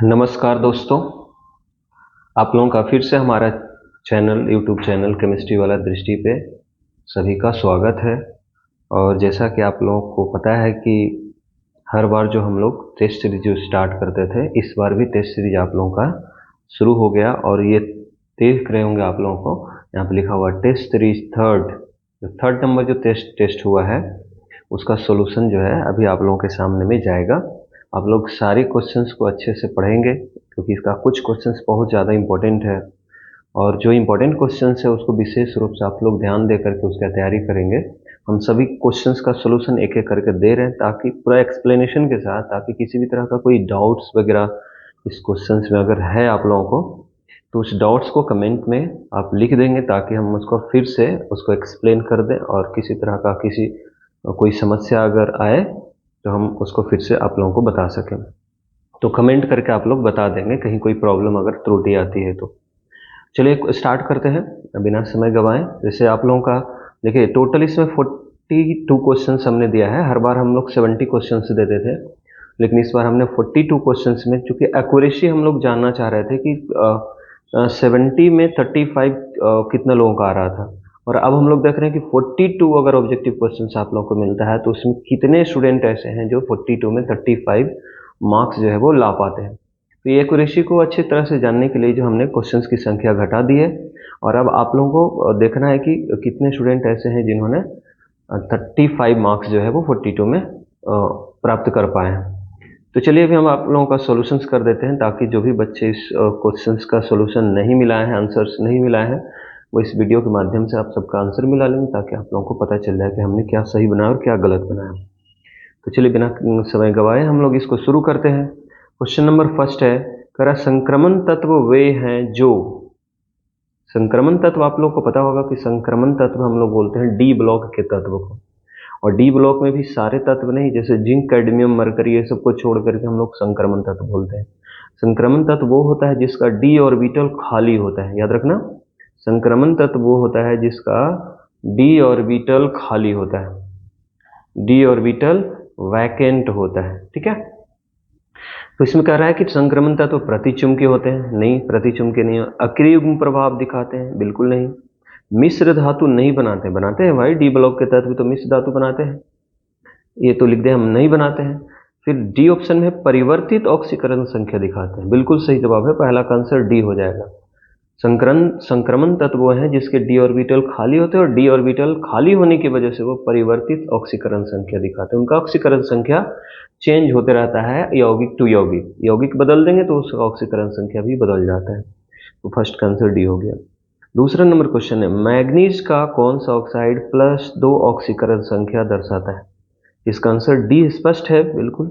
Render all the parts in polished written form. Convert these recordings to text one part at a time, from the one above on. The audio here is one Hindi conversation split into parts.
नमस्कार दोस्तों, आप लोगों का फिर से हमारा यूट्यूब चैनल केमिस्ट्री वाला दृष्टि पे सभी का स्वागत है। और जैसा कि आप लोगों को पता है कि हर बार जो हम लोग टेस्ट सीरीज जो स्टार्ट करते थे, इस बार भी टेस्ट सीरीज आप लोगों का शुरू हो गया। और ये देख रहे होंगे आप लोगों को यहाँ पे लिखा हुआ टेस्ट सीरीज थर्ड नंबर जो टेस्ट हुआ है उसका सॉल्यूशन जो है अभी आप लोगों के सामने में जाएगा। आप लोग सारे क्वेश्चंस को अच्छे से पढ़ेंगे क्योंकि इसका कुछ क्वेश्चंस बहुत ज़्यादा इंपॉर्टेंट है और जो इंपॉर्टेंट क्वेश्चंस है उसको विशेष रूप से आप लोग ध्यान दे करके उसका तैयारी करेंगे। हम सभी क्वेश्चंस का सॉल्यूशन एक एक करके दे रहे हैं ताकि पूरा एक्सप्लेनेशन के साथ, ताकि किसी भी तरह का कोई डाउट्स वगैरह इस क्वेश्चंस में अगर है आप लोगों को तो उस डाउट्स को कमेंट में आप लिख देंगे ताकि हम उसको फिर से उसको एक्सप्लेन कर दें और किसी तरह का कोई समस्या अगर आए तो हम उसको फिर से आप लोगों को बता सकें। तो कमेंट करके आप लोग बता देंगे कहीं कोई प्रॉब्लम अगर त्रुटि आती है तो। चलिए स्टार्ट करते हैं बिना समय गंवाए। जैसे आप लोगों का देखिए टोटल इसमें 42 क्वेश्चंस हमने दिया है। हर बार हम लोग 70 क्वेश्चंस देते थे, लेकिन इस बार हमने 42 क्वेश्चंस में, चूंकि एक्यूरेसी हम लोग जानना चाह रहे थे कि 70 में 35 कितना लोगों का आ रहा था, और अब हम लोग देख रहे हैं कि 42 अगर ऑब्जेक्टिव क्वेश्चंस आप लोगों को मिलता है तो उसमें कितने स्टूडेंट ऐसे हैं जो 42 में 35 मार्क्स जो है वो ला पाते हैं। तो ये एक्यूरेसी को अच्छी तरह से जानने के लिए जो हमने क्वेश्चंस की संख्या घटा दी है, और अब आप लोगों को देखना है कि कितने स्टूडेंट ऐसे हैं जिन्होंने 35 मार्क्स जो है वो 42 में प्राप्त कर पाए हैं। तो चलिए अभी हम आप लोगों का सॉल्यूशंस कर देते हैं ताकि जो भी बच्चे इस क्वेश्चंस का सॉल्यूशन नहीं मिला है, आंसर्स नहीं मिला है, वो इस वीडियो के माध्यम से आप सबका आंसर मिला लेंगे ताकि आप लोगों को पता चल जाए कि हमने क्या सही बनाया और क्या गलत बनाया। तो चलिए बिना समय गवाए हम लोग इसको शुरू करते हैं। क्वेश्चन नंबर फर्स्ट है, करा संक्रमण तत्व वे हैं जो, संक्रमण तत्व आप लोग को पता होगा कि संक्रमण तत्व हम लोग बोलते हैं डी ब्लॉक के तत्व को, और डी ब्लॉक में भी सारे तत्व नहीं, जैसे जिंक, कैडमियम, मरकरी ये सब को छोड़ करके हम लोग संक्रमण तत्व बोलते हैं। संक्रमण तत्व वो होता है जिसका डी ऑर्बिटल खाली होता है, याद रखना। संक्रमण तत्व वो होता है जिसका डी ऑर्बिटल खाली होता है, डी ऑर्बिटल वैकेंट होता है, ठीक है। तो इसमें कह रहा है कि संक्रमण तत्व प्रतिचुंबकीय होते हैं, नहीं प्रतिचुंबकीय नहीं। अक्रिय युग्म प्रभाव दिखाते हैं, बिल्कुल नहीं। मिश्र धातु नहीं बनाते हैं भाई, डी ब्लॉक के तत्व तो मिश्र धातु बनाते हैं, ये तो लिख दे हम नहीं बनाते हैं। फिर डी ऑप्शन में परिवर्तित ऑक्सीकरण संख्या दिखाते हैं, बिल्कुल सही जवाब है, पहला का आंसर डी हो जाएगा। संक्रमण तत्व वो हैं जिसके डी ऑर्बिटल खाली होते हैं और डी ऑर्बिटल खाली होने की वजह से वो परिवर्तित ऑक्सीकरण संख्या दिखाते हैं। उनका ऑक्सीकरण संख्या चेंज होते रहता है यौगिक टू यौगिक, यौगिक बदल देंगे तो उसका ऑक्सीकरण संख्या भी बदल जाता है। तो फर्स्ट का आंसर डी हो गया। दूसरा नंबर क्वेश्चन है, मैग्नीज का कौन सा ऑक्साइड +2 ऑक्सीकरण संख्या दर्शाता है? इसका आंसर डी स्पष्ट है, बिल्कुल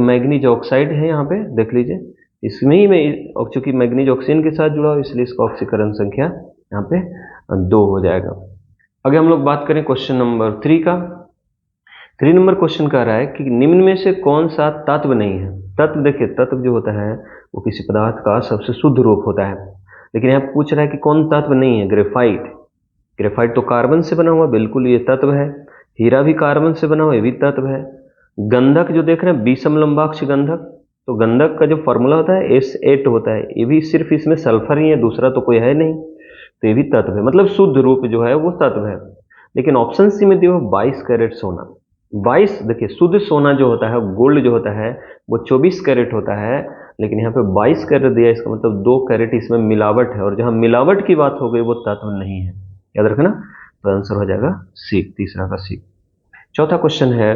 मैग्नीज ऑक्साइड है, यहाँ पे देख लीजिए इसमें ही में, चूंकि मैग्नीज ऑक्सीजन के साथ जुड़ा हो इसलिए इसका ऑक्सीकरण संख्या यहाँ पे 2 हो जाएगा। आगे हम लोग बात करें क्वेश्चन नंबर 3 का। 3 नंबर क्वेश्चन कह रहा है कि निम्न में से कौन सा तत्व नहीं है? तत्व देखिए, तत्व जो होता है वो किसी पदार्थ का सबसे शुद्ध रूप होता है, लेकिन यहाँ पूछ रहा है कि कौन तत्व नहीं है? ग्रेफाइट, ग्रेफाइट तो कार्बन से बना हुआ, बिल्कुल ये तत्व है। हीरा भी कार्बन से बना हुआ, ये भी तत्व है। गंधक जो देख रहे हैं, विषम लंबाक्ष गंधक, तो गंधक का जो फॉर्मूला होता है S8 होता है, ये भी सिर्फ इसमें सल्फर ही है, दूसरा तो कोई है नहीं, तो ये भी तत्व है, मतलब शुद्ध रूप जो है वो तत्व है। लेकिन ऑप्शन सी में दिया 22 कैरेट सोना। 22 देखिए, शुद्ध सोना जो होता है, गोल्ड जो होता है वो 24 कैरेट होता है, लेकिन यहाँ पे 22 कैरेट दिया, इसका मतलब 2 कैरेट इसमें मिलावट है, और जहाँ मिलावट की बात हो गई वो तत्व नहीं है, याद रखना। तो आंसर हो जाएगा सी, तीसरा का सी। चौथा क्वेश्चन है,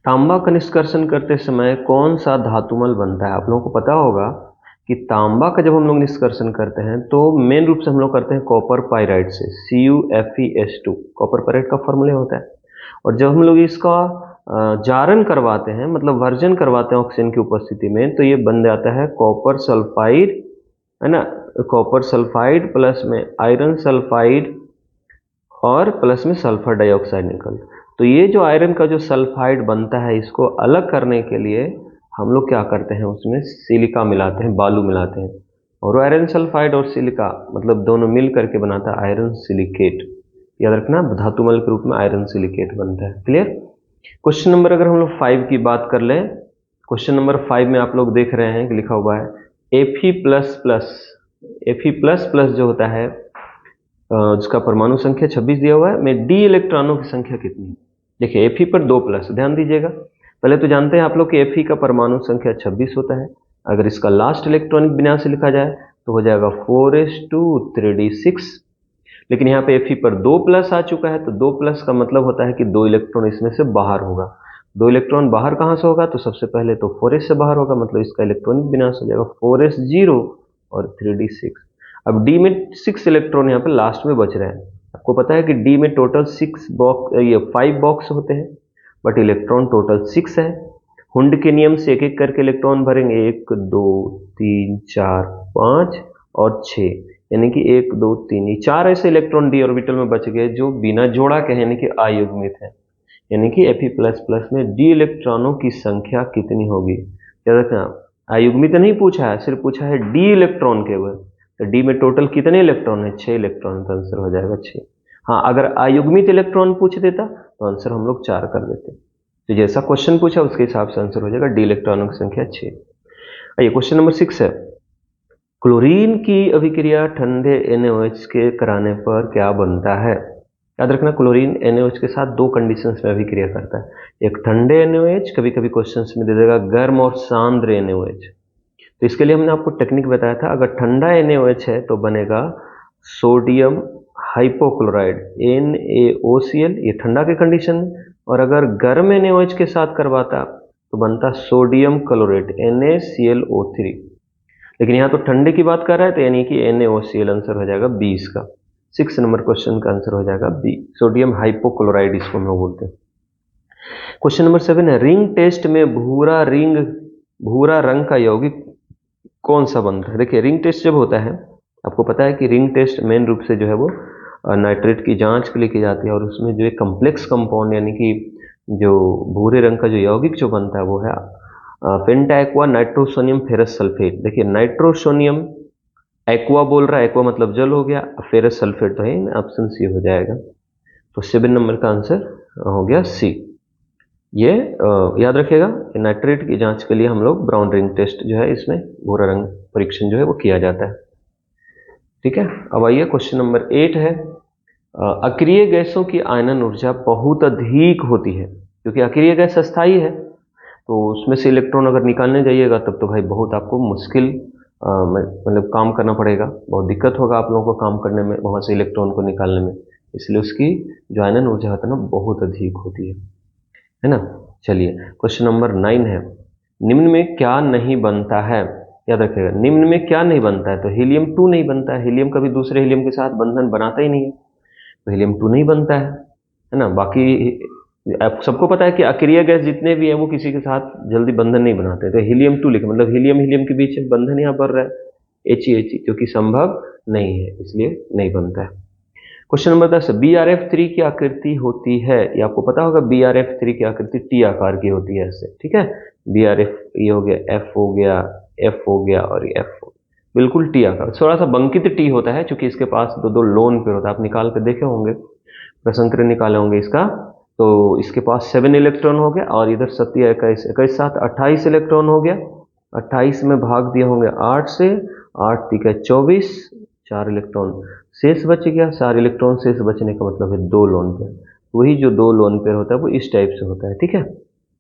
तांबा का निष्कर्षण करते समय कौन सा धातुमल बनता है? आप लोगों को पता होगा कि तांबा का जब हम लोग निष्कर्षण करते हैं तो मेन रूप से हम लोग करते हैं कॉपर पाइराइड से, CuFeS2 कॉपर पाइराइड का फॉर्मूला होता है। और जब हम लोग इसका जारण करवाते हैं, मतलब वर्जन करवाते हैं ऑक्सीजन की उपस्थिति में, तो ये बन जाता है कॉपर सल्फाइड, है ना, कॉपर सल्फाइड प्लस में आयरन सल्फाइड और प्लस में सल्फर डाइऑक्साइड निकल। तो ये जो आयरन का जो सल्फाइड बनता है, इसको अलग करने के लिए हम लोग क्या करते हैं, उसमें सिलिका मिलाते हैं, बालू मिलाते हैं, और आयरन सल्फाइड और सिलिका मतलब दोनों मिल करके बनाता है आयरन सिलिकेट, याद रखना, धातुमल के रूप में आयरन सिलिकेट बनता है। क्लियर? क्वेश्चन नंबर अगर हम लोग 5 की बात कर लें, क्वेश्चन नंबर 5 में आप लोग देख रहे हैं कि लिखा हुआ है Fe plus plus. Fe plus plus जो होता है जिसका परमाणु संख्या 26 दिया हुआ है, में डी इलेक्ट्रॉनों की संख्या कितनी है। देखिए Fe पर 2 प्लस, ध्यान दीजिएगा। पहले तो जानते हैं आप लोग कि Fe का परमाणु संख्या 26 होता है। अगर इसका लास्ट इलेक्ट्रॉनिक विन्यास लिखा जाए तो हो जाएगा 4s2 3d6। लेकिन यहाँ पे Fe पर 2 प्लस आ चुका है, तो 2 प्लस का मतलब होता है कि 2 इलेक्ट्रॉन इसमें से बाहर होगा। 2 इलेक्ट्रॉन बाहर कहाँ से होगा, तो सबसे पहले तो 4s से बाहर होगा, मतलब इसका इलेक्ट्रॉनिक विन्यास हो जाएगा 4s0 और 3d6। अब डी में 6 इलेक्ट्रॉन यहाँ पे लास्ट में बच रहे हैं। आपको पता है कि डी में टोटल 5 बॉक्स होते हैं, बट इलेक्ट्रॉन टोटल 6 है। हुंड के नियम से एक एक करके इलेक्ट्रॉन भरेंगे, 1 2 3 4 5 और 6, यानी कि 1 2 3 4 ऐसे इलेक्ट्रॉन डी ऑर्बिटल में बच गए जो बिना जोड़ा के यानी कि अयुग्मित है। यानी कि Fe++ में डी इलेक्ट्रॉनों की संख्या कितनी होगी। याद रखना, अयुग्मित नहीं पूछा है, सिर्फ पूछा है डी इलेक्ट्रॉन केवल। तो डी में टोटल कितने इलेक्ट्रॉन है, 6 इलेक्ट्रॉन, तो आंसर हो जाएगा 6। हाँ, अगर अयुग्मित इलेक्ट्रॉन पूछ देता तो आंसर हम लोग 4 कर देते। तो जैसा क्वेश्चन पूछा उसके हिसाब से आंसर हो जाएगा डी इलेक्ट्रॉनों की संख्या 6। आइए क्वेश्चन नंबर 6 है, क्लोरीन की अभिक्रिया ठंडे NaOH के कराने पर क्या बनता है। याद रखना, क्लोरीन NaOH के साथ 2 कंडीशंस में अभिक्रिया करता है। एक ठंडे NaOH, कभी कभी क्वेश्चंस में दे देगा गर्म और सांद्र NaOH। तो इसके लिए हमने आपको टेक्निक बताया था, अगर ठंडा NaOH है तो बनेगा सोडियम हाइपोक्लोराइड NaOCl, ये ठंडा के कंडीशन में। और अगर गर्म NaOH के साथ करवाता तो बनता सोडियम क्लोरेट NaClO3। लेकिन यहाँ तो ठंडे की बात कर रहा है, तो यानी कि NaOCl आंसर हो जाएगा 20 का। 6 नंबर क्वेश्चन का आंसर हो जाएगा बी, सोडियम हाइपोक्लोराइड इसको हम लोग बोलते हैं। क्वेश्चन नंबर 7 है, रिंग टेस्ट में भूरा रंग का यौगिक कौन सा बनता है। देखिए, रिंग टेस्ट जब होता है, आपको पता है कि रिंग टेस्ट मेन रूप से जो है वो नाइट्रेट की जांच के लिए की जाती है, और उसमें जो एक कम्प्लेक्स कंपाउंड यानी कि जो भूरे रंग का जो यौगिक जो बनता है वो है पेंटा एक्वा नाइट्रोसोनियम फेरस सल्फेट। देखिए, नाइट्रोसोनियम एक्वा बोल रहा है, एक्वा मतलब जल हो गया, फेरस सल्फेट तो है, ऑप्शन सी हो जाएगा। तो 7 नंबर का आंसर हो गया सी। ये याद रखिएगा, नाइट्रेट की जांच के लिए हम लोग ब्राउन रिंग टेस्ट जो है, इसमें भूरा रंग परीक्षण जो है वो किया जाता है। ठीक है, अब आइए क्वेश्चन नंबर 8 है, अक्रिय गैसों की आयनन ऊर्जा बहुत अधिक होती है, क्योंकि अक्रिय गैस अस्थायी है, तो उसमें से इलेक्ट्रॉन अगर निकालने जाइएगा तब तो भाई बहुत आपको मुश्किल मतलब काम करना पड़ेगा, बहुत दिक्कत होगा आप लोगों को काम करने में, वहाँ से इलेक्ट्रॉन को निकालने में। इसलिए उसकी जो आयनन ऊर्जा होता है ना, बहुत अधिक होती है ना। चलिए क्वेश्चन नंबर 9 है, निम्न में क्या नहीं बनता है। याद रखिएगा, निम्न में क्या नहीं बनता है, तो हीलियम 2 नहीं बनता है। हीलियम कभी दूसरे हीलियम के साथ बंधन बनाता ही नहीं है, तो हीलियम 2 नहीं बनता है ना। बाकी आप सबको पता है कि अक्रिय गैस जितने भी हैं वो किसी के साथ जल्दी बंधन नहीं बनाते, तो हीलियम 2 लिखे, मतलब हीलियम के बीच बंधन यहाँ बढ़ रहा है He, जो कि संभव नहीं है, इसलिए नहीं बनता है। क्वेश्चन नंबर 10, BrF3 की आकृति होती है, ये आपको पता होगा, BrF3 की आकृति टी आकार की होती है ऐसे। ठीक है, BrF ये हो गया, F हो गया, F हो गया और ये F हो, बिल्कुल टी आकार, थोड़ा सा बंकित टी होता है, क्योंकि इसके पास 2 लोन पेयर होता है। आप निकाल के देखे होंगे, प्रसंक्रिय निकाले होंगे इसका, तो इसके पास 7 इलेक्ट्रॉन हो गया, और इधर 7 21 21 7 28 इलेक्ट्रॉन हो गया। 28 में भाग दिए होंगे 8 से, 8 × 24, 4 इलेक्ट्रॉन शेष बच गया। 4 इलेक्ट्रॉन शेष बचने का मतलब है 2 लोन पेयर, वही जो 2 लोन पेयर होता है वो इस टाइप से होता है। ठीक है,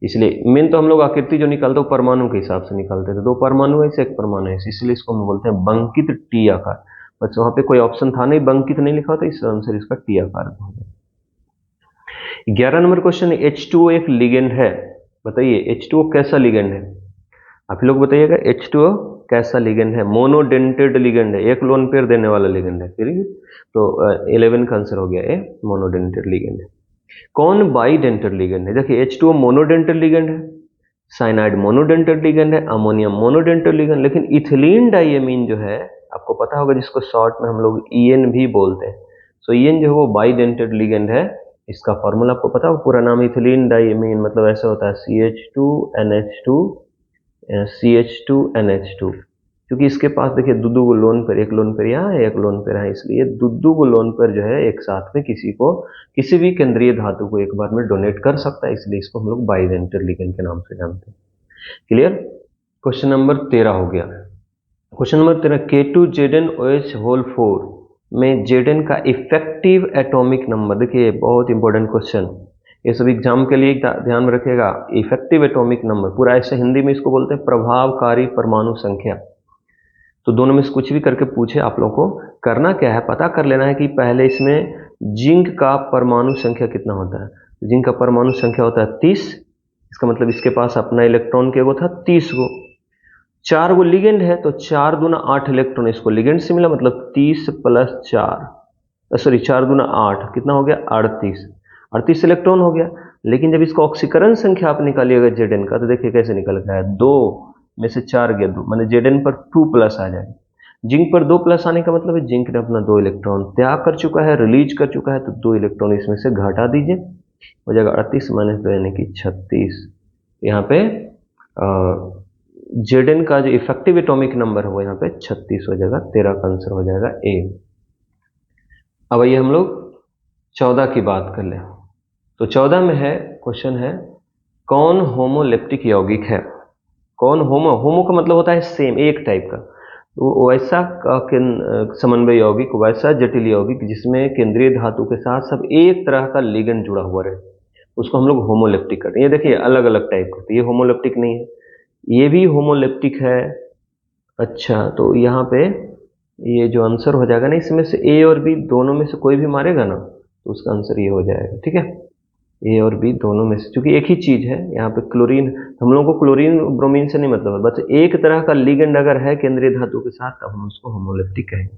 इसलिए मेन तो हम लोग आकृति जो निकालते हैं परमाणु के हिसाब से निकालते थे, 2 परमाणु ऐसे, 1 परमाणु ऐसे, इसलिए इसको हम बोलते हैं बंकित टी आकार। बस वहां पे कोई ऑप्शन था नहीं, बंकित नहीं लिखा था, इस आंसर इसका टी आकार हो गया। 11 नंबर क्वेश्चन, H2O एक लिगेंड है, बताइए H2O कैसा लिगेंड है। आप लोग बताइएगा, H2O कैसा लिगेंड है। मोनोडेंटेड लिगेंड है, 1 लोन पेयर देने वाला लिगेंड है। तो 11 का आंसर हो गया ए, मोनोडेंटेड लिगेंड है। कौन बाइडेंटेड लिगेंड है। देखिए, H2O मोनोडेंटेड लिगेंड है, साइनाइड मोनोडेंटेड लिगेंड है, अमोनियम मोनोडेंटेड लिगेंड, लेकिन इथिलीन डाइएमीन जो है, आपको पता होगा, जिसको शॉर्ट में हम लोग EN भी बोलते हैं, सो EN जो है वो बाइडेंटेड लिगेंड है। इसका फॉर्मूला आपको पता हो, पूरा नाम इथिलीन डाइएमीन, मतलब ऐसा होता है CH2NH2 CH2NH2, क्योंकि इसके पास देखिए दो को लोन पेयर, 1 लोन पेयर यहाँ है, 1 लोन पेयर है, इसलिए दो को लोन पेयर जो है एक साथ में किसी भी केंद्रीय धातु को एक बार में डोनेट कर सकता है, इसलिए इसको हम लोग बाइडेंटेड लिगेंड के नाम से जानते हैं। क्लियर। क्वेश्चन नंबर 13 हो गया। क्वेश्चन नंबर 13, K2ZnOH होल 4 में Zn का इफेक्टिव एटॉमिक नंबर। देखिए बहुत इंपॉर्टेंट क्वेश्चन, ये सब एग्जाम के लिए ध्यान में रखिएगा। इफेक्टिव एटॉमिक नंबर पूरा ऐसे हिंदी में इसको बोलते हैं प्रभावकारी परमाणु संख्या। तो दोनों में से कुछ भी करके पूछे, आप लोगों को करना क्या है, पता कर लेना है कि पहले इसमें जिंक का परमाणु संख्या कितना होता है। जिंक का परमाणु संख्या होता है 30। इसका मतलब इसके पास अपना इलेक्ट्रॉन के वो था 30 गो। 4 गो लिगेंड है तो 4 दूना 8 इलेक्ट्रॉन इसको लिगेंड से मिला, मतलब 30 प्लस 4, सॉरी 4 दूना 8 कितना हो गया 38 इलेक्ट्रॉन हो गया। लेकिन जब इसका ऑक्सीकरण संख्या आप निकालिएगा Zn का, तो देखिए कैसे निकल गया है, 2 में से 4 गया 2, माने Zn पर 2 प्लस आ जाए। जिंक पर 2 प्लस आने का मतलब है जिंक ने अपना 2 इलेक्ट्रॉन त्याग कर चुका है, रिलीज कर चुका है, तो 2 इलेक्ट्रॉन इसमें से घटा दीजिए, हो जाएगा 38 माइनस 2 यानी कि 36। यहाँ पे Zn का जो इफेक्टिव एटॉमिक नंबर है वो यहाँ पे 36 हो जाएगा। 13 का आंसर हो जाएगा ए। अब आइए हम लोग 14 की बात कर लें। तो 14 में है, क्वेश्चन है कौन होमोलेप्टिक यौगिक है। कौन होमो का मतलब होता है सेम, एक टाइप का। तो वैसा समन्वय यौगिक, वैसा जटिल यौगिक जिसमें केंद्रीय धातु के साथ सब एक तरह का लिगेंड जुड़ा हुआ रहे, उसको हम लोग होमोलेप्टिक करते हैं। ये देखिए अलग अलग टाइप का, तो ये होमोलेप्टिक नहीं है, ये भी होमोलेप्टिक है। अच्छा, तो यहाँ पे ये जो आंसर हो जाएगा ना, इसमें से ए और बी दोनों में से कोई भी मारेगा ना, तो उसका आंसर ये हो जाएगा। ठीक है, ए और बी दोनों में से, क्योंकि एक ही चीज है यहाँ पे क्लोरीन, हम लोगों को क्लोरीन ब्रोमीन से नहीं मतलब है, बस एक तरह का लिगेंड अगर है केंद्रीय धातु के साथ तब हम उसको होमोलेप्टिक कहेंगे।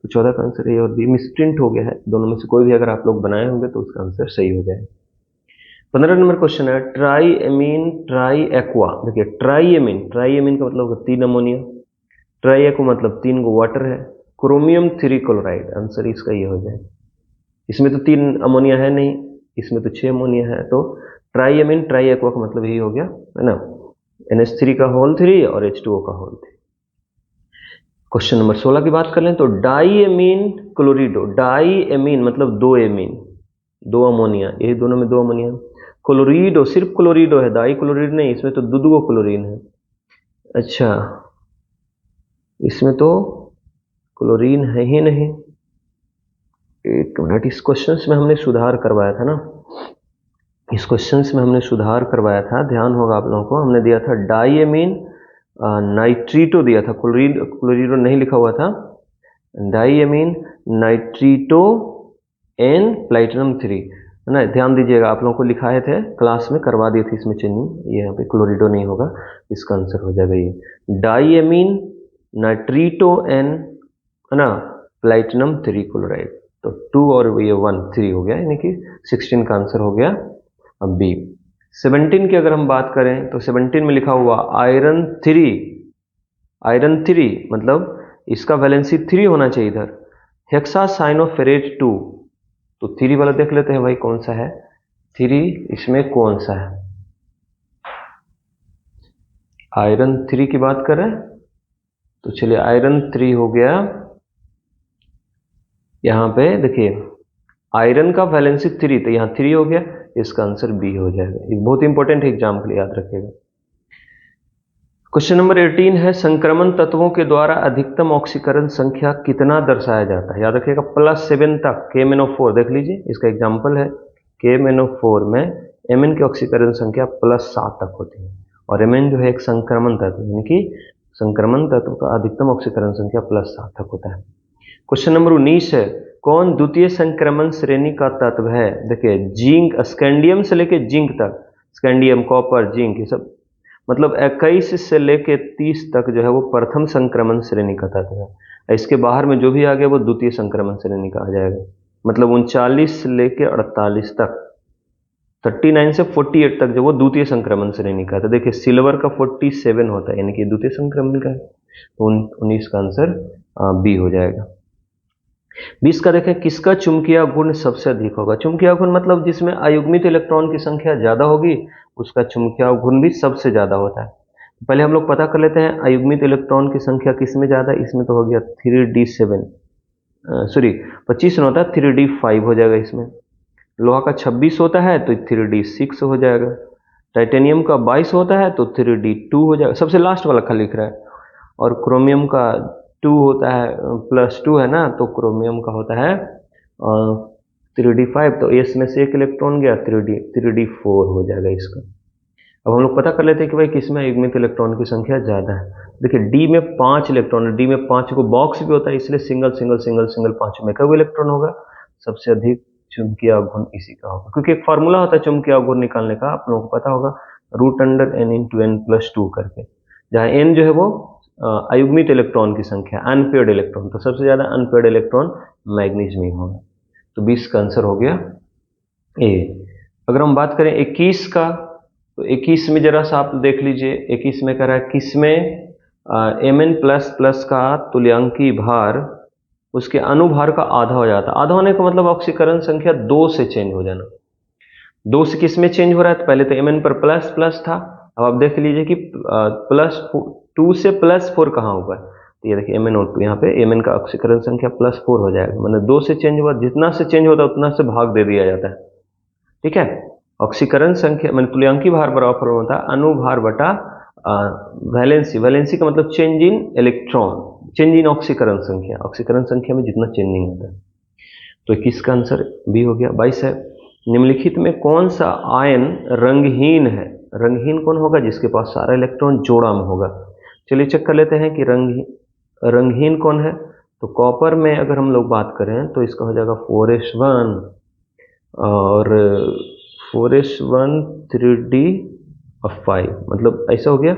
तो 14 का आंसर ए और बी मिसप्रिंट हो गया है, दोनों में से कोई भी अगर आप लोग बनाए होंगे तो उसका आंसर सही हो जाएगा। 15 नंबर क्वेश्चन है ट्राई एमीन ट्राई एक्वा। देखिए ट्राई एमीन का मतलब 3 अमोनिया, ट्राई एक्वा मतलब 3 गो वाटर है, क्रोमियम 3 क्लोराइड, आंसर इसका ये हो जाएगा। इसमें तो 3 अमोनिया है नहीं, इसमें तो 6 अमोनिया है, तो ट्राई एमीन ट्राई एक्वा का मतलब यही हो गया है ना, NH3 का होल 3 और H2O का होल 3। क्वेश्चन नंबर 16 की बात कर लें तो डाई एमीन क्लोरिडो। डाई एमीन मतलब 2 एमीन, 2 अमोनिया, ये दोनों में 2 अमोनिया। क्लोरिडो सिर्फ क्लोरिडो है, डाई क्लोरिड नहीं, इसमें तो 2 क्लोरीन है। अच्छा, इसमें तो क्लोरीन है ही नहीं। एक मिनट, इस क्वेश्चन में हमने सुधार करवाया था ना, इस क्वेश्चन में हमने सुधार करवाया था, ध्यान होगा आप लोगों को। हमने दिया था डाई एमीन नाइट्रीटो दिया था, क्लोरिडो नहीं लिखा हुआ था। Di amine nitrito N platinum 3 है ना, ध्यान दीजिएगा, आप लोगों को लिखाए थे क्लास में, करवा दिए थे इसमें चेंजिंग, ये यहाँ पे क्लोरिडो नहीं होगा, इसका आंसर हो जाएगा ये डाई एमीन नाइट्रीटो एन है ना प्लेटिनम 3 क्लोराइड। तो 2 और ये 1 3 हो गया, यानी कि 16 का आंसर हो गया अब बी। 17 की अगर हम बात करें तो 17 में लिखा हुआ आयरन 3 मतलब इसका वैलेंसी 3 होना चाहिए इधर, हेक्सासाइनोफेरेट 2, तो 3 वाला देख लेते हैं भाई कौन सा है 3, इसमें कौन सा है। आयरन 3 की बात करें तो चलिए आयरन 3 हो गया, यहाँ पे देखिए आयरन का वैलेंसी 3, तो यहाँ 3 हो गया, इसका आंसर बी हो जाएगा। ये बहुत इंपॉर्टेंट है एग्जाम के लिए, याद रखिएगा। क्वेश्चन नंबर 18 है संक्रमण तत्वों के द्वारा अधिकतम ऑक्सीकरण संख्या कितना दर्शाया जाता है। याद रखिएगा +7 तक। KMnO4 देख लीजिए, इसका एग्जाम्पल है KMnO4 में Mn की ऑक्सीकरण संख्या +7 तक होती है, और Mn जो है एक संक्रमण तत्व, यानी कि संक्रमण तत्व का अधिकतम ऑक्सीकरण संख्या +7 तक होता है। क्वेश्चन नंबर 19 है कौन द्वितीय संक्रमण श्रेणी का तत्व है। देखिए जिंक, स्कैंडियम से लेके जिंक तक, स्कैंडियम कॉपर जिंक ये सब, मतलब 21 से लेके 30 तक जो है वो प्रथम संक्रमण श्रेणी का तत्व है। इसके बाहर में जो भी आ गया वो द्वितीय संक्रमण श्रेणी का आ जाएगा, मतलब 39 से लेके 48 तक, 39 से 48 तक जो वो द्वितीय संक्रमण श्रेणी का है। तो देखिए सिल्वर का 47 होता है, यानी कि द्वितीय संक्रमण का है, तो 19 का आंसर बी हो जाएगा। 20 का देखें किसका चुंबकीय गुण सबसे अधिक होगा। चुंबकीय गुण मतलब जिसमें अयुग्मित इलेक्ट्रॉन की संख्या ज्यादा होगी उसका चुंबकीय गुण भी सबसे ज्यादा होता है। पहले हम लोग पता कर लेते हैं अयुग्मित इलेक्ट्रॉन की संख्या किसमें ज्यादा, इसमें तो हो गया 3d7, सॉरी 25 होता है, 3d5 हो जाएगा इसमें। लोहा का 26 होता है तो 3d6 हो जाएगा, टाइटेनियम का 22 होता है तो 3D2 हो जाएगा, सबसे लास्ट वाला खाली लिख रहा है। और क्रोमियम का 2 होता है, +2 है ना, तो क्रोमियम का होता है 3D5, तो एस में से एक इलेक्ट्रॉन गया, 3D4 हो जाएगा इसका। अब हम लोग पता कर लेते हैं कि भाई किसमें युग्मित इलेक्ट्रॉन की संख्या ज़्यादा है। देखिए डी में 5 इलेक्ट्रॉन है, डी में 5 को बॉक्स भी होता है, इसलिए सिंगल सिंगल सिंगल सिंगल 5 में कब इलेक्ट्रॉन होगा, सबसे अधिक चुंबकीय अवघूर्ण इसी का होगा, क्योंकि एक फार्मूला होता है चुंबकीय अवघूर्ण निकालने का, आप लोगों को पता होगा, √n/n+2 करके, जहाँ n जो है वो अयुग्मित इलेक्ट्रॉन की संख्या, अनपेयर्ड इलेक्ट्रॉन, तो सबसे ज़्यादा अनपेयर्ड इलेक्ट्रॉन मैग्नीज में होगा। तो 20 का आंसर हो गया ए। अगर हम बात करें 21 का, तो 21 में जरा सा आप देख लीजिए, 21 में कह रहा है किसमें Mn++ का तुल्यांकी भार उसके अनुभार का आधा हो जाता है। आधा होने का मतलब ऑक्सीकरण संख्या 2 से चेंज हो जाना। 2 से किस में चेंज हो रहा है, तो पहले तो Mn पर प्लस था, अब आप देख लीजिए कि +2 से +4 कहाँ हुआ है, तो ये देखिए MnO2, यहाँ पे Mn का ऑक्सीकरण संख्या +4 हो जाएगा, मतलब 2 से चेंज हुआ, जितना से चेंज होता है उतना से भाग दे दिया जाता है, ठीक है। ऑक्सीकरण संख्या मतलब तुल्यांकी भार बराबर होता है अनुभार बटा वैलेंसी। वैलेंसी का मतलब change in electron, change in ऑक्सीकरण संख्या, ऑक्सीकरण संख्या में जितना चेंजिंग होता है। तो 21 का आंसर बी हो गया। 22 है, निम्नलिखित में कौन सा आयन रंगहीन है। रंगहीन कौन होगा, जिसके पास सारा इलेक्ट्रॉन जोड़ा में होगा। चलिए चेक कर लेते हैं कि रंगहीन कौन है। तो कॉपर में अगर हम लोग बात करें तो इसका हो जाएगा 4s1, और 4s1 3D5, मतलब ऐसा हो गया,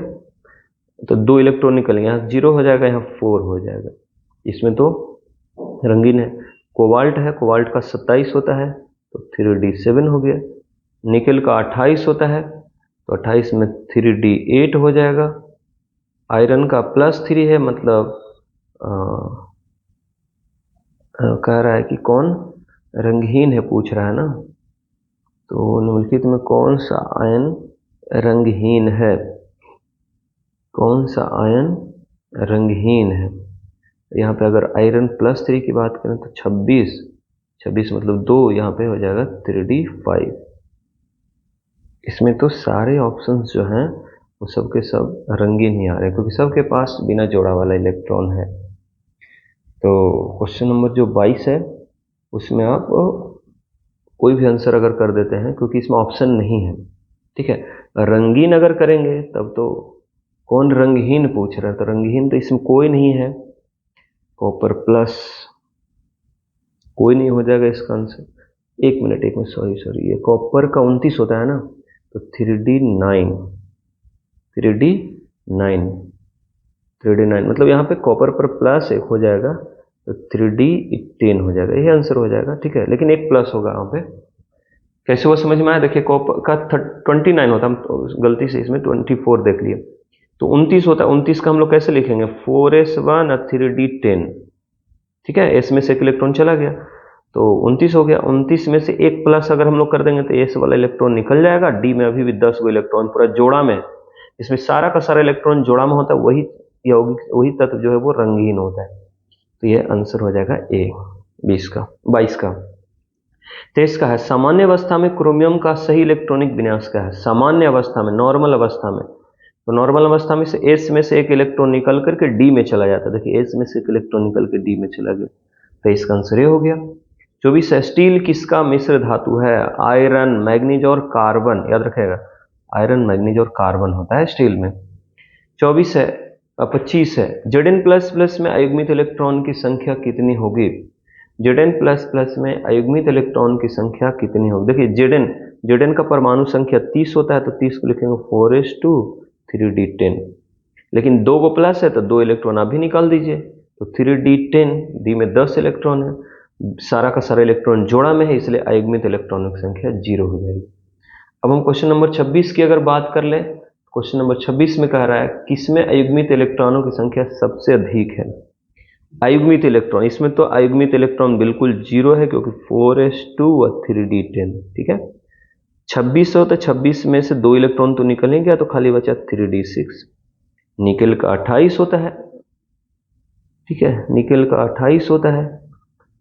तो 2 इलेक्ट्रॉन निकलेंगे, यहाँ 0 हो जाएगा, यहाँ 4 हो जाएगा, इसमें तो रंगीन है। कोबाल्ट है, कोबाल्ट का 27 होता है तो 3D7 हो गया। निकेल का 28 होता है तो 28 में 3D8 हो जाएगा। आयरन का +3 है, मतलब कह रहा है कि कौन रंगहीन है, पूछ रहा है ना, तो निम्नलिखित में कौन सा आयन रंगहीन है, कौन सा आयन रंगहीन है। यहाँ पे अगर आयरन +3 की बात करें तो 26 मतलब 2, यहाँ पे हो जाएगा 3D5। इसमें तो सारे ऑप्शंस जो हैं वो सब के सब रंगीन ही आ रहे हैं, क्योंकि सबके पास बिना जोड़ा वाला इलेक्ट्रॉन है। तो क्वेश्चन नंबर जो 22 है उसमें आप कोई भी आंसर अगर कर देते हैं, क्योंकि इसमें ऑप्शन नहीं है, ठीक है। रंगीन अगर करेंगे तब तो कौन रंगहीन पूछ रहा है, तो रंगहीन तो इसमें कोई नहीं है, कॉपर प्लस कोई नहीं हो जाएगा इसका आंसर। एक मिनट सॉरी, ये कॉपर का 29 होता है ना, तो 3D9 मतलब यहाँ पे कॉपर पर +1 हो जाएगा तो 3D10 हो जाएगा, यही आंसर हो जाएगा, ठीक है। लेकिन एक प्लस होगा यहाँ पे, कैसे वो समझ में आया। देखिए कॉपर का 29 होता है, तो गलती से इसमें 24 देख लिए, तो 29 होता है। 29 का हम लोग कैसे लिखेंगे, 4s1 और 3D10, ठीक है। एस में से एक इलेक्ट्रॉन चला गया तो 29 हो गया। 29 में से एक प्लस अगर हम लोग कर देंगे तो एस वाला इलेक्ट्रॉन निकल जाएगा। डी में अभी भी 10 गो इलेक्ट्रॉन पूरा जोड़ा में, इसमें सारा का सारा इलेक्ट्रॉन जोड़ा में होता है, वही तत्व जो है वो रंगहीन होता है। तो ये आंसर हो जाएगा ए 22 का। 23 का है, सामान्य अवस्था में क्रोमियम का सही इलेक्ट्रॉनिक विन्यास क्या है। सामान्य अवस्था में, नॉर्मल अवस्था में, तो नॉर्मल अवस्था में से एस में से एक इलेक्ट्रॉन निकल करके डी में चला जाता है। देखिए एस में से एक इलेक्ट्रॉन निकल के डी में चला गया, तो इसका आंसर ये हो गया। 24 है, स्टील किसका मिश्र धातु है। आयरन, मैग्नीज और कार्बन, याद रखेगा, आयरन, मैग्नीज और कार्बन होता है स्टील में। 25 है, 25 है, Zn++ में अयुग्मित इलेक्ट्रॉन की संख्या कितनी होगी। Zn++ में अयुग्मित इलेक्ट्रॉन की संख्या कितनी होगी। देखिए Zn का परमाणु संख्या 30 होता है, तो 30 को लिखेंगे 4s2 3D10, लेकिन 2 को प्लस है तो 2 इलेक्ट्रॉन आप भी निकाल दीजिए, तो 3D10, डी में 10 इलेक्ट्रॉन है, सारा का सारा इलेक्ट्रॉन जोड़ा में है, इसलिए अयुग्मित इलेक्ट्रॉनों की संख्या 0 हो जाएगी। अब हम क्वेश्चन नंबर 26 की अगर बात कर लें, क्वेश्चन नंबर 26 में कह रहा है किसमें अयुग्मित इलेक्ट्रॉनों की संख्या सबसे अधिक है। अयुग्मित इलेक्ट्रॉन, इसमें तो अयुग्मित इलेक्ट्रॉन बिल्कुल 0 है, क्योंकि 4s2 और 3D10, ठीक है। 26 हो तो 26 में से 2 इलेक्ट्रॉन तो निकलेंगे, तो खाली बचा 3D6। निकेल का 28 होता है, ठीक है, निकेल का 28 होता है,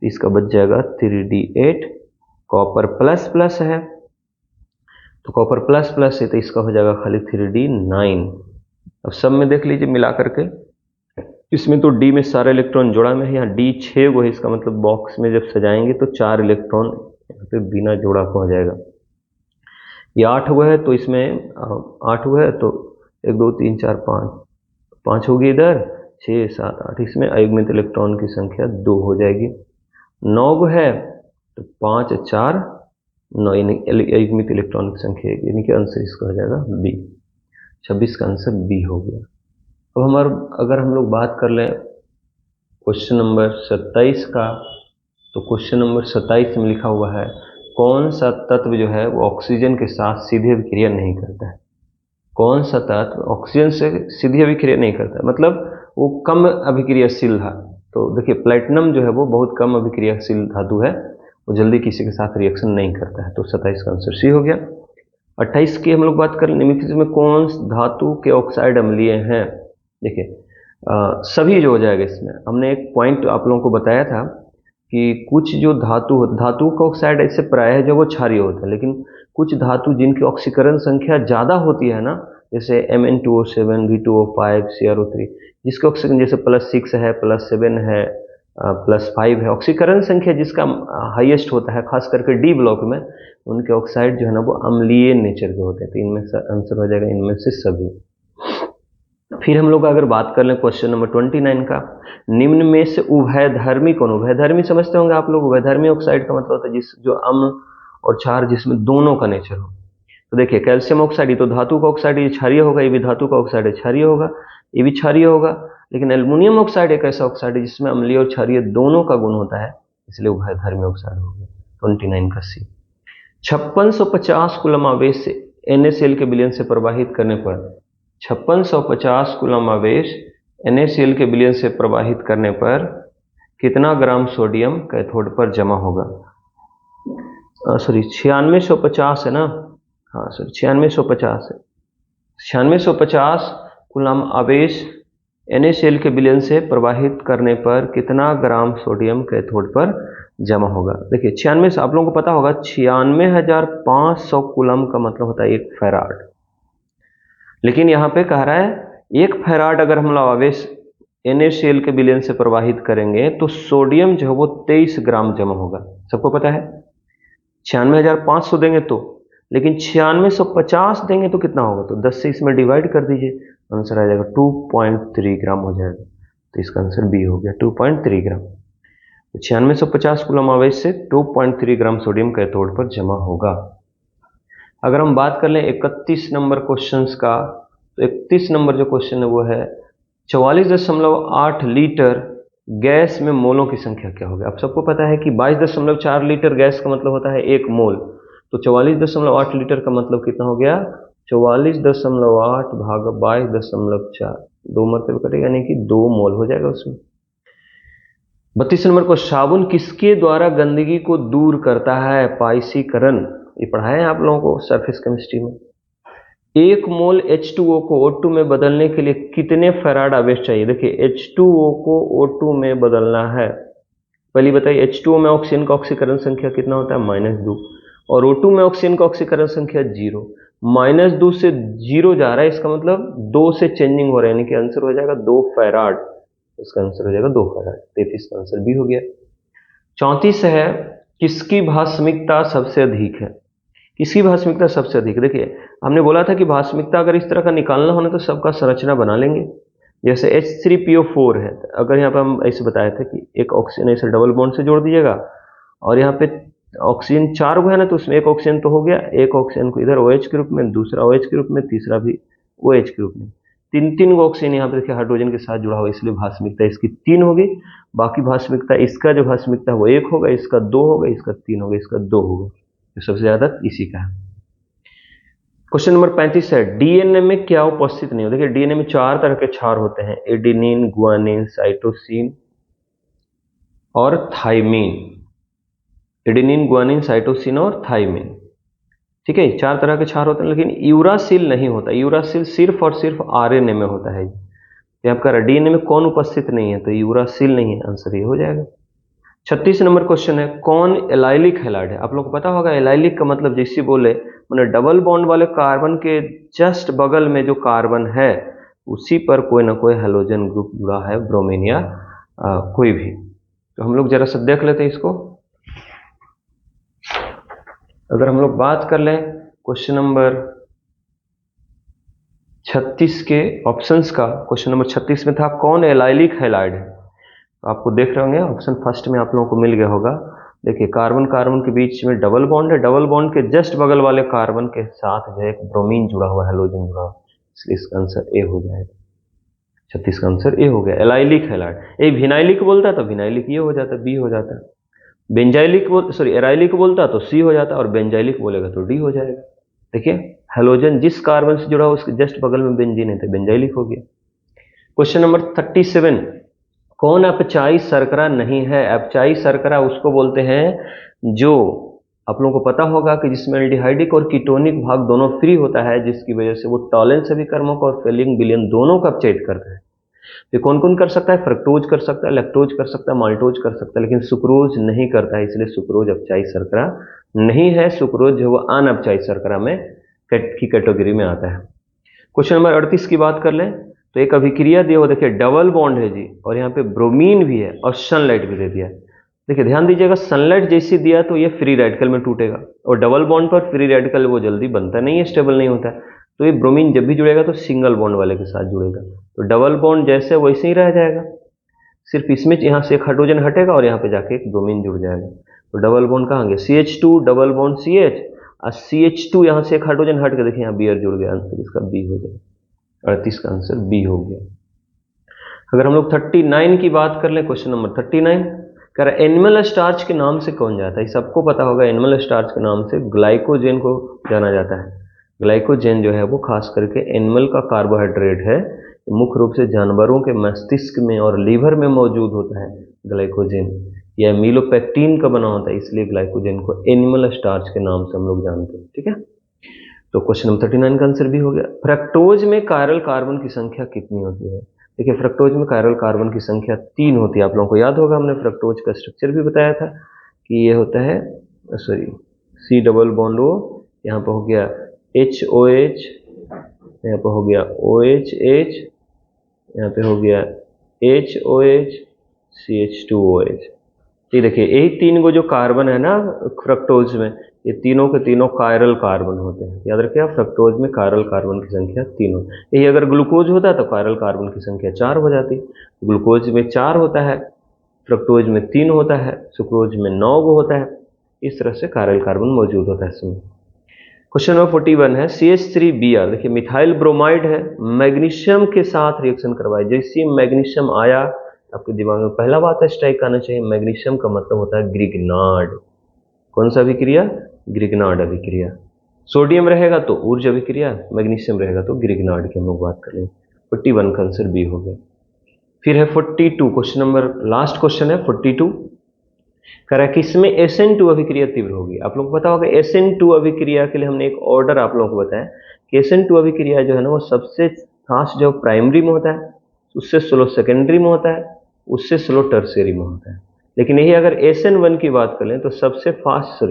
इसका बच जाएगा 3D8। कॉपर ++ है, तो कॉपर प्लस प्लस है तो इसका हो जाएगा खाली 3d9। अब सब में देख लीजिए मिला करके, इसमें तो डी में सारे इलेक्ट्रॉन जोड़ा में है, यहाँ डी 6 गो है, इसका मतलब बॉक्स में जब सजाएंगे तो 4 इलेक्ट्रॉन यहाँ पे बिना जोड़ा को हो जाएगा। ये 8 गो है तो इसमें 8 गो है तो 1 2 3 4 5 होगी इधर, 6 7 8, इसमें अयुग्मित इलेक्ट्रॉन की संख्या 2 हो जाएगी। 9 गो है तो 5 4 9 अयुग्मित इलेक्ट्रॉन की संख्या, यानी कि आंसर इसका हो जाएगा बी। 26 का आंसर बी हो गया। अब अगर हम लोग बात कर लें क्वेश्चन नंबर 27 का, तो क्वेश्चन नंबर 27 में लिखा हुआ है कौन सा तत्व जो है वो ऑक्सीजन के साथ सीधे अभिक्रिया नहीं करता है। कौन सा तत्व ऑक्सीजन से सीधे अभिक्रिया नहीं करता है, मतलब वो कम अभिक्रियाशील है। तो देखिए प्लेटिनम जो है वो बहुत कम अभिक्रियाशील धातु है, वो जल्दी किसी के साथ रिएक्शन नहीं करता है। तो 27 का आंसर सी हो गया। 28 की हम लोग बात करें, निम्नलिखित में कौन धातु के ऑक्साइड अम्लीय हैं। देखिए सभी जो हो जाएगा इसमें, हमने एक पॉइंट आप लोगों को बताया था कि कुछ जो धातु का ऑक्साइड ऐसे प्रायः जो वो क्षारीय होता है, लेकिन कुछ धातु जिनकी ऑक्सीकरण संख्या ज़्यादा होती है ना, जैसे Mn2O7, V2O5, CrO3, जिसके ऑक्सीजन जैसे +6 है, +7 है, +5 है, ऑक्सीकरण संख्या जिसका हाईएस्ट होता है, खास करके डी ब्लॉक में, उनके ऑक्साइड जो है ना वो अम्लीय नेचर के होते हैं। तो इनमें से आंसर हो जाएगा इनमें से सभी। फिर हम लोग अगर बात कर लें क्वेश्चन नंबर 29 का, निम्न में से उभयधर्मी कौन। उभयधर्मी समझते होंगे आप लोग, उभयधर्मी ऑक्साइड का मतलब होता है जो अम्ल और क्षार जिसमें दोनों का नेचर हो। तो देखिए कैल्शियम ऑक्साइड, ये तो धातु का ऑक्साइड, ये क्षारीय होगा, ये भी धातु का ऑक्साइड है, क्षारीय होगा, ये भी क्षारीय होगा। लेकिन एल्युमिनियम ऑक्साइड एक ऐसा ऑक्साइड है जिसमें अम्लीय और क्षारीय दोनों का गुण होता है, इसलिए उभयधर्मी ऑक्साइड हो गया। 29 का सी। 5650 कूलम आवेश से NaCl के विलयन से प्रवाहित करने पर 5650 कूलम आवेश NaCl के विलयन से प्रवाहित करने पर कितना ग्राम सोडियम कैथोड पर जमा होगा। सॉरी 9650 है ना, हाँ सॉरी 9650 है। 9650 कूलम आवेश NaCl के विलयन से प्रवाहित करने पर कितना ग्राम सोडियम कैथोड पर जमा होगा। देखिए 96 से आप लोगों को पता होगा 96,500 कूलम का मतलब होता है 1 फैराड, लेकिन यहाँ पे कह रहा है 1 फैराड अगर हम लोग आवेश NaCl के विलयन से प्रवाहित करेंगे तो सोडियम जो है वो 23 ग्राम जमा होगा। सबको पता है 96,500 देंगे तो, लेकिन 9650 देंगे तो कितना होगा, तो 10 से इसमें डिवाइड कर दीजिए, आंसर आ जाएगा 2.3 ग्राम हो जाएगा। तो इसका आंसर बी हो गया 2.3 ग्राम। तो 9650 कूलम आवेश से 2.3 ग्राम सोडियम कैथोड पर जमा होगा। अगर हम बात कर लें 31 नंबर क्वेश्चन का, तो 31 नंबर जो क्वेश्चन है वो है 44.8 लीटर गैस में मोलों की संख्या क्या होगी। आप सबको पता है कि 22.4 लीटर गैस का मतलब होता है 1 मोल, तो 44.8 लीटर का मतलब कितना हो गया, 44.8 भागा 22.4, 2 मरतबे कटेगा, यानी कि 2 मोल हो जाएगा उसमें। 32 नंबर को, साबुन किसके द्वारा गंदगी को दूर करता है। पाइसीकरण, ये पढ़ाए हैं आप लोगों को सरफेस केमिस्ट्री में। 1 मोल H2O को O2 में बदलने के लिए कितने फैराड आवेश चाहिए। देखिए H2O को O2 में बदलना है, पहले बताइए H2O में ऑक्सीजन का ऑक्सीकरण संख्या कितना होता है, -2, और O2 में ऑक्सीजन का ऑक्सीकरण संख्या 0। -2 से 0 जा रहा है, इसका मतलब 2 से चेंजिंग हो रहा है, यानी कि आंसर हो जाएगा 2 फैराड। इसका आंसर हो जाएगा 2 फैराड। 33 का आंसर भी हो गया। 34 है, किसकी भास्मिकता सबसे अधिक है। किसकी भास्मिकता सबसे अधिक, देखिए हमने बोला था कि भास्मिकता अगर इस तरह का निकालना होना तो सबका संरचना बना लेंगे। जैसे H3PO4 है, अगर यहाँ पे हम ऐसे बताए थे कि एक ऑक्सीजन ऐसे डबल बॉन्ड से जोड़ दीजिएगा, और यहाँ पे ऑक्सीजन 4 है ना, तो उसमें एक ऑक्सीजन तो हो गया, एक ऑक्सीजन को इधर OH के रूप में, दूसरा OH के रूप में, तीसरा भी OH के रूप में, 3 ऑक्सीजन यहाँ पे देखिए हाइड्रोजन के साथ जुड़ा हुआ, इसलिए भास्मिकता इसकी 3 होगी। बाकी भास्मिकता, इसका जो भास्मिकता है वो 1 होगा, इसका 2 होगा, इसका 3 होगा, इसका 2 होगा, तो सबसे ज्यादा इसी का है। क्वेश्चन नंबर 35 है, डीएनए में क्या उपस्थित नहीं हो। देखिए डीएनए में 4 तरह के क्षार होते हैं, एडेनिन, गुआनिन, साइटोसिन और थाइमिन। एडेनिन, गुआनिन, साइटोसिन और थाइमिन, ठीक है, 4 तरह के क्षार होते हैं, लेकिन यूरासिल नहीं होता। यूरासिल सिर्फ और सिर्फ आरएनए में होता है। ये आपका डीएनए में कौन उपस्थित नहीं है, तो यूरासिल नहीं है, आंसर ये हो जाएगा। 36 नंबर क्वेश्चन है, कौन एलाइलिक हैलाइड है? आप लोग को पता होगा एलाइलिक का मतलब जैसे बोले मैंने डबल बॉन्ड वाले कार्बन के जस्ट बगल में जो कार्बन है उसी पर कोई ना कोई हेलोजन ग्रुप जुड़ा है, ब्रोमीन या कोई भी। तो हम लोग जरा सा देख लेते हैं इसको। अगर हम लोग बात कर लें क्वेश्चन नंबर 36 के ऑप्शंस का, क्वेश्चन नंबर 36 में था कौन एलाइलिक हैलाइड है? तो आपको देख रहे होंगे ऑप्शन फर्स्ट में आप लोगों को मिल गया होगा। देखिए कार्बन कार्बन के बीच में डबल बॉन्ड है, डबल बॉन्ड के जस्ट बगल वाले कार्बन के साथ जो है एक ब्रोमीन जुड़ा हुआ, हेलोजन जुड़ा हुआ, इसलिए इसका आंसर ए हो जाएगा। 36 का आंसर ए हो गया, एलाइलिक हैलाइड। ए विनाइलिक बोलता तो विनाइलिक ये हो जाता, बी हो जाता। बेंजाइलिक एराइलिक बोलता तो सी हो जाता, और बेंजाइलिक बोलेगा तो डी हो जाएगा। देखिए हेलोजन जिस कार्बन से जुड़ा हो उसके जस्ट बगल में बेंजीन है तो बेंजाइलिक हो गया। क्वेश्चन नंबर 37, कौन अपचाई शर्करा नहीं है? अपचाई शर्करा उसको बोलते हैं जो आप लोगों को पता होगा कि जिसमें एल्डिहाइडिक और कीटोनिक भाग दोनों फ्री होता है, जिसकी वजह से वो टॉलेंस अभिकर्मक और फेलिंग विलयन दोनों का अपचयित करता है। तो कौन कौन कर सकता है? फ्रक्टोज कर सकता है, लैक्टोज कर सकता है, माल्टोज कर सकता है, लेकिन सुक्रोज नहीं करता है, इसलिए सुक्रोज अपचाई शर्करा नहीं है। सुक्रोज जो वो अनअपचाई शर्करा में की कैटेगरी में आता है। क्वेश्चन नंबर 38 की बात कर लें तो एक अभिक्रिया दिया हो, देखिए डबल बॉन्ड है जी, और यहाँ पे ब्रोमीन भी है और सनलाइट भी दे दिया है। देखिए ध्यान दीजिएगा, सनलाइट जैसी दिया तो ये फ्री रेडिकल में टूटेगा, और डबल बॉन्ड पर फ्री रेडिकल वो जल्दी बनता नहीं है, स्टेबल नहीं होता है। तो ये ब्रोमीन जब भी जुड़ेगा तो सिंगल बॉन्ड वाले के साथ जुड़ेगा, तो डबल बॉन्ड जैसे वैसे ही रह जाएगा, सिर्फ इसमें यहाँ से एक हाइड्रोजन हटेगा और यहाँ पे जाके एक ब्रोमीन जुड़ जाएगा। तो डबल बॉन्ड कहाँ गया? CH2 डबल बॉन्ड CH, और CH2 यहाँ से एक हाइड्रोजन हट के देखिए यहाँ Br जुड़ गया, आंसर इसका बी हो गया। 38 का आंसर बी हो गया। अगर हम लोग 39 की बात कर लें, क्वेश्चन नंबर 39 कह रहा है एनिमल स्टार्च के नाम से कौन जाता है? सबको पता होगा एनिमल स्टार्च के नाम से ग्लाइकोजेन को जाना जाता है। ग्लाइकोजेन जो है वो खास करके एनिमल का कार्बोहाइड्रेट है, मुख्य रूप से जानवरों के मस्तिष्क में और लीवर में मौजूद होता है ग्लाइकोजेन। यह मीलोपेक्टिन का बना होता है, इसलिए ग्लाइकोजेन को एनिमल स्टार्च के नाम से हम लोग जानते हैं। ठीक है, तो क्वेश्चन नंबर 39 का आंसर भी हो गया। फ्रक्टोज में कायरल कार्बन की संख्या कितनी होती है? देखिए फ्रक्टोज में कायरल कार्बन की संख्या 3 होती है। आप लोगों को याद होगा हमने फ्रक्टोज का स्ट्रक्चर भी बताया था कि ये होता है, C डबल बॉन्ड O, यहाँ पर हो गया HOH, यहाँ पर हो गया OHH, यहाँ पे हो गया HOH, CH2OH। ये देखिए यही 3 गो जो कार्बन है ना फ्रक्टोज में, ये तीनों के तीनों कायरल कार्बन होते हैं। याद रखिए आप, फ्रक्टोज में कायरल कार्बन की संख्या 3 होती है। यही अगर ग्लूकोज होता तो कायरल कार्बन की संख्या 4 हो जाती। ग्लूकोज में 4 होता है, फ्रक्टोज में 3 होता है, सुक्रोज में 9 गो होता है। इस तरह से कायरल कार्बन मौजूद होता है इसमें। क्वेश्चन नंबर 41 है CH3Br, देखिए मिथाइल ब्रोमाइड है, मैग्नीशियम के साथ रिएक्शन करवाए। जैसे मैग्नीशियम आया आपके दिमाग में पहला बात है स्ट्राइक आना चाहिए, मैग्नीशियम का मतलब होता है ग्रिग्नार्ड। कौन सा अभिक्रिया? ग्रिग्नार्ड अभिक्रिया। सोडियम रहेगा तो ऊर्ज अभिक्रिया, मैग्नीशियम रहेगा तो ग्रिग्नार्ड की हम लोग बात करें। 41 का आंसर बी हो गया। फिर है 42, क्वेश्चन नंबर लास्ट क्वेश्चन है 42, कह रहा है कि इसमें SN2 अभिक्रिया तीव्र होगी। आप लोग को पता होगा SN2 अभिक्रिया के लिए हमने एक ऑर्डर आप लोगों को बताया कि SN2 अभिक्रिया जो है ना वो सबसे फास्ट जो प्राइमरी में होता है, उससे स्लो सेकेंडरी में होता है, उससे स्लो टर्शियरी में होता है। लेकिन यही अगर SN1 की बात करें तो सबसे फास्ट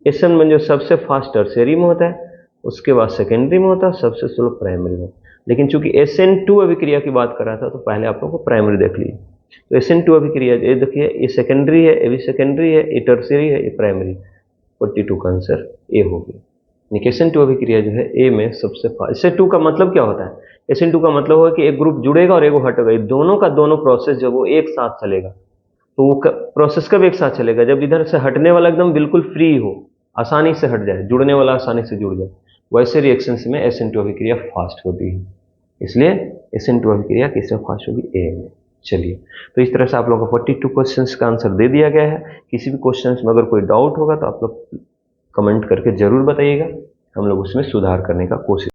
SN1 जो सबसे फास्ट टर्शियरी में होता है, उसके बाद सेकेंडरी में होता है, सबसे स्लो प्राइमरी में। लेकिन चूंकि SN2 अभिक्रिया की बात कर रहा था तो पहले आप लोग को प्राइमरी देख लीजिए। तो SN2 अभिक्रिया ये देखिए, ये सेकेंडरी है, ये भी सेकेंडरी है, ये टर्शियरी है, ये प्राइमरी। 42 का आंसर ए हो गया। SN2 अभिक्रिया जो है ए में सबसे फास्ट। SN2 का मतलब क्या होता है? SN2 का मतलब होगा कि एक ग्रुप जुड़ेगा और एक हटेगा, ये दोनों का दोनों प्रोसेस जो वो एक साथ चलेगा। तो वो प्रोसेस कब एक साथ चलेगा? जब इधर से हटने वाला एकदम बिल्कुल फ्री हो, आसानी से हट जाए, जुड़ने वाला आसानी से जुड़ जाए, वैसे रिएक्शंस में SN2 अभिक्रिया फास्ट होती है। इसलिए SN2 अभिक्रिया किसमें फास्ट होगी? ए में। चलिए, तो इस तरह से आप लोगों को 42 क्वेश्चंस का आंसर दे दिया गया है। किसी भी क्वेश्चंस में अगर कोई डाउट होगा तो आप लोग कमेंट करके जरूर बताइएगा, हम लोग उसमें सुधार करने का कोशिश